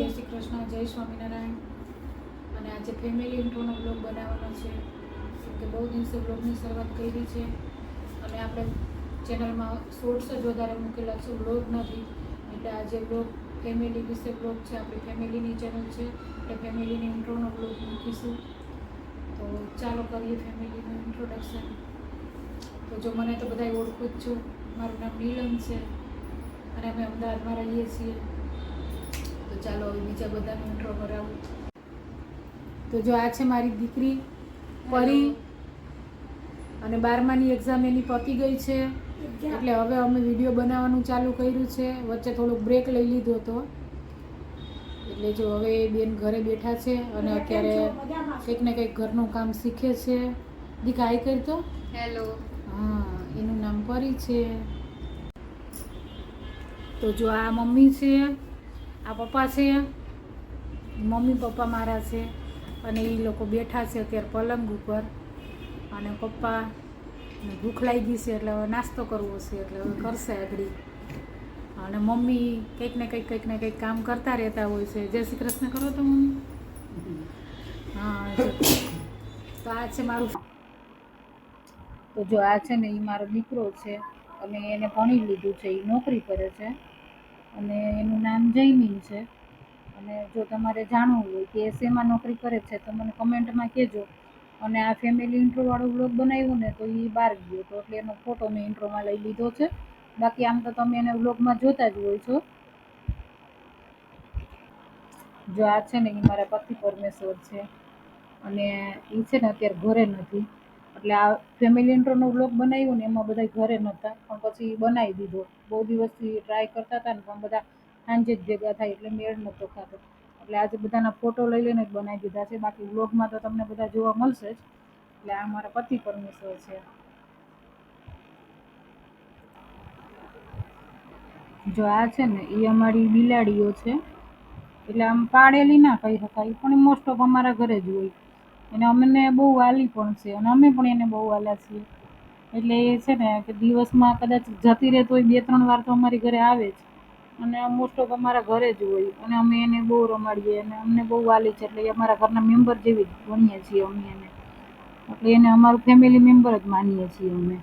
જય શ્રી કૃષ્ણ, જય સ્વામિનારાયણ. અને આજે ફેમિલી ઇન્ટ્રોનો બ્લોગ બનાવવાનો છે, કેમ કે બહુ દિવસે બ્લોગની શરૂઆત કરી છે. અને આપણે ચેનલમાં શોર્ટ્સ જ વધારે મૂકેલા છે, બ્લોગ નથી. એટલે આજે બ્લોગ ફેમિલી વિશે બ્લોગ છે, આપણી ફેમિલીની ચેનલ છે, એટલે ફેમિલીની ઇન્ટ્રોનો બ્લોગ મૂકીશું. તો ચાલો કરીએ ફેમિલીનું ઇન્ટ્રોડક્શન. તો જો મને તો બધા ઓળખું જ છું, મારું નામ નીલમ છે અને અમે અમદાવાદમાં રહીએ છીએ. તો ચાલો હવે બીજા બધાનો ઇન્ટ્રો કરાવું. તો જો આ છે મારી દીકરી પરી, અને 12માની એક્ઝામ એની પતી ગઈ છે, એટલે હવે અમે વિડીયો બનાવવાનું ચાલુ કર્યું છે. વચ્ચે થોડોક બ્રેક લઈ લીધો હતો, એટલે જો હવે એ બેન ઘરે બેઠા છે અને અત્યારે કંઈક ને કંઈક ઘરનું કામ શીખે છે. દીકા હાઈ કરી તો હેલો. હા, એનું નામ પરી છે. તો જો આ મમ્મી છે, આ પપ્પા છે, મમ્મી પપ્પા મારા છે, અને એ લોકો બેઠા છે અત્યારે પલંગ ઉપર. અને પપ્પા ભૂખ લાગી છે એટલે હવે નાસ્તો કરવો છે, એટલે હવે કરશે આગળ. અને મમ્મી કંઈક ને કંઈક કામ કરતા રહેતા હોય છે. જય શ્રી કૃષ્ણ કરો તો મમ્મી. હા, તો આ છે મારું. તો જો આ છે ને એ મારો દીકરો છે, અને એને ભણી લીધું છે, એ નોકરી કરે છે, અને એનું નામ જયમીન છે. અને જો તમારે જાણવું હોય કે એ શેમાં નોકરી કરે છે તો મને કમેન્ટમાં કહેજો. અને આ ફેમિલી ઇન્ટ્રોવાળો બ્લોગ બનાવ્યો ને તો એ બહાર ગયો હતો, એટલે એનો ફોટો મેં ઇન્ટ્રોમાં લઈ લીધો છે. બાકી આમ તો તમે એને બ્લોગમાં જોતા જ હોય છો. જો આ છે ને એ મારા પતિ પરમેશ્વર છે, અને એ છે ને અત્યારે ઘરે નથી. એટલે આ ફેમિલી ઇન્ટ્રોનો બ્લોગ બનાવ્યો ને એમાં બધા ઘરે નહોતા, પણ પછી બનાવી દીધો. બહુ દિવસથી ટ્રાય કરતા હતા ને, પણ બધા સાંજે જ ભેગા થાય એટલે મેળ નહોતો ખાતો. એટલે આજે બધાના ફોટો લઈ લઈને જ બનાવી દીધા છે. બાકી બ્લોગમાં તો તમને બધા જોવા મળશે જ. એટલે આ મારા પતિ પરમેશ્વર છે. જો આ છે ને એ અમારી બિલાડીઓ છે, એટલે આમ પાળેલી ના કહી શકાય, પણ મોસ્ટ ઓફ અમારા ઘરે જ હોય. અને અમને બહુ વાલી પણ છે, અને અમે પણ એને બહુ વાલા છીએ. એટલે એ છે ને કે દિવસમાં કદાચ જતી રહે તો 2-3 વાર તો અમારી ઘરે આવે જ. અને મોસ્ટ ઓફ અમારા ઘરે જ હોય, અને અમે એને બહુ રમાડીએ, અને અમને બહુ વાલી છે. એટલે એ અમારા ઘરના મેમ્બર જેવી જ ગણીએ છીએ અમે એને. એટલે એને અમારું ફેમિલી મેમ્બર જ માનીએ છીએ અમે.